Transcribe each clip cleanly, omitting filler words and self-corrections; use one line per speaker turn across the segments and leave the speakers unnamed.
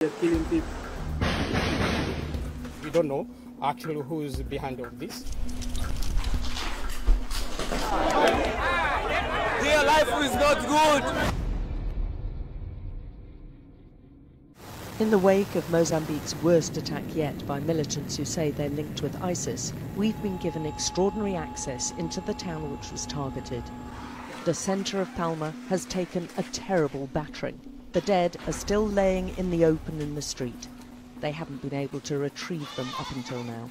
They're killing people.
We don't know actually who is behind all this.
Their life is not good.
In the wake of Mozambique's worst attack yet by militants who say they're linked with ISIS, we've been given extraordinary access into the town which was targeted. The centre of Palma has taken a terrible battering. The dead are still laying in the open in the street. They haven't been able to retrieve them up until now.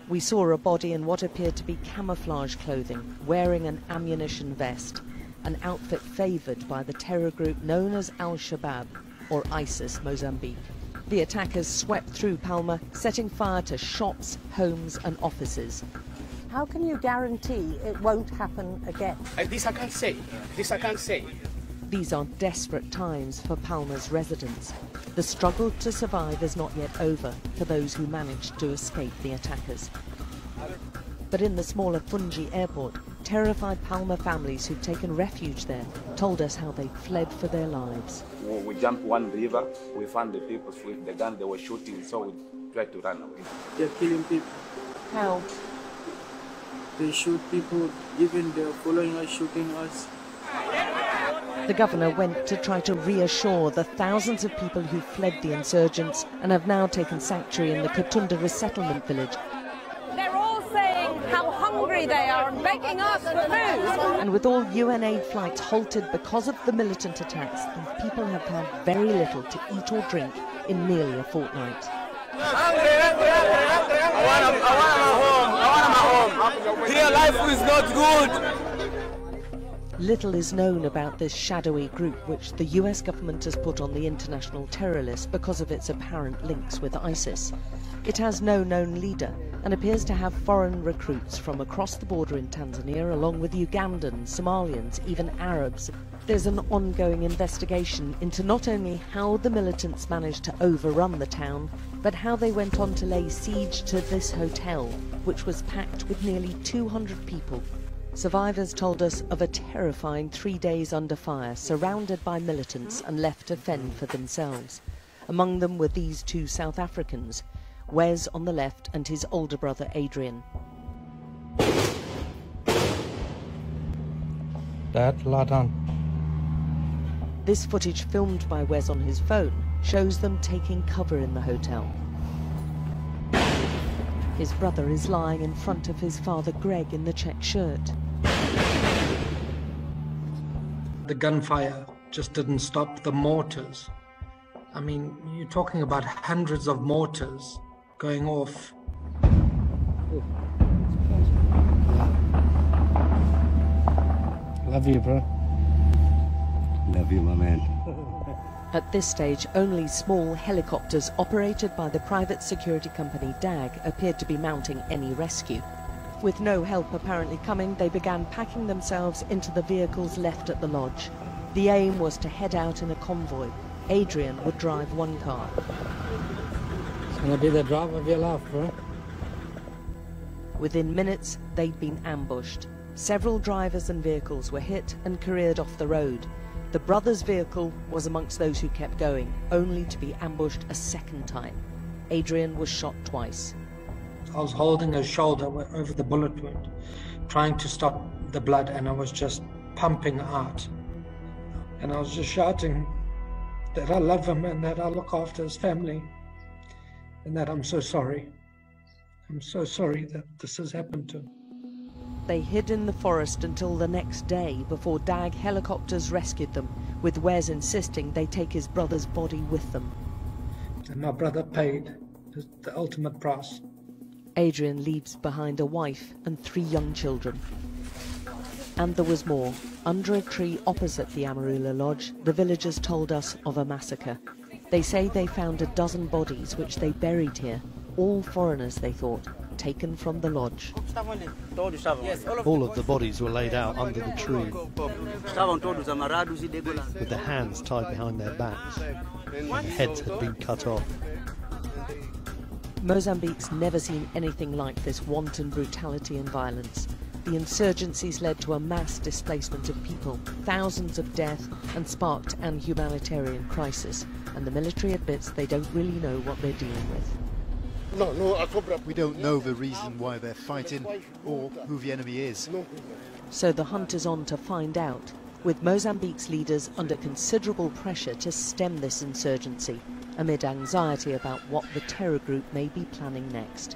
We saw a body in what appeared to be camouflage clothing, wearing an ammunition vest, an outfit favoured by the terror group known as Al-Shabaab, or ISIS Mozambique. The attackers swept through Palma, setting fire to shops, homes and offices.
How can you guarantee it won't happen again?
This I can't say. This I can't say.
These are desperate times for Palma's residents. The struggle to survive is not yet over for those who managed to escape the attackers. But in the smaller Fungi airport, terrified Palma families who'd taken refuge there told us how they fled for their lives.
We jumped one river, we found the people with the gun they were shooting, so we tried to run away.
They're killing people.
How?
They shoot people, even they're following us, shooting us.
The governor went to try to reassure the thousands of people who fled the insurgents and have now taken sanctuary in the Katunda resettlement village.
They're all saying how hungry they are and begging us for food.
And with all UN aid flights halted because of the militant attacks, these people have had very little to eat or drink in nearly a fortnight.
I want my home. Their life is not good.
Little is known about this shadowy group which the US government has put on the international terror list because of its apparent links with ISIS. It has no known leader and appears to have foreign recruits from across the border in Tanzania, along with Ugandans, Somalians, even Arabs. There's an ongoing investigation into not only how the militants managed to overrun the town, but how they went on to lay siege to this hotel, which was packed with nearly 200 people. Survivors told us of a terrifying 3 days under fire, surrounded by militants and left to fend for themselves. Among them were these two South Africans, Wes on the left and his older brother Adrian.
Dad, lie down.
This footage, filmed by Wes on his phone, shows them taking cover in the hotel. His brother is lying in front of his father Greg in the check shirt.
The gunfire just didn't stop. The mortars. I mean, you're talking about hundreds of mortars going off. Love you, bro.
Love you, my man.
At this stage, only small helicopters operated by the private security company DAG appeared to be mounting any rescue. With no help apparently coming, they began packing themselves into the vehicles left at the lodge. The aim was to head out in a convoy. Adrian would drive one car.
It's gonna be the drive of your life, bro.
Within minutes, they'd been ambushed. Several drivers and vehicles were hit and careered off the road. The brothers' vehicle was amongst those who kept going, only to be ambushed a second time. Adrian was shot twice.
I was holding his shoulder over the bullet wound, trying to stop the blood, and I was just pumping out. And I was just shouting that I love him and that I look after his family and that I'm so sorry. I'm so sorry that this has happened to him.
They hid in the forest until the next day before DAG helicopters rescued them, with Wes insisting they take his brother's body with them.
And my brother paid the ultimate price.
Adrian leaves behind a wife and 3 young children. And there was more. Under a tree opposite the Amarula Lodge, the villagers told us of a massacre. They say they found a dozen bodies which they buried here, all foreigners they thought, taken from the lodge.
All of the bodies were laid out under the tree, with their hands tied behind their backs, and their heads had been cut off.
Mozambique's never seen anything like this wanton brutality and violence. The insurgencies led to a mass displacement of people, thousands of deaths, and sparked an humanitarian crisis. and the military admits they don't really know what they're dealing with.
We don't know the reason why they're fighting or who the enemy is.
So the hunt is on to find out, with Mozambique's leaders under considerable pressure to stem this insurgency, amid anxiety about what the terror group may be planning next.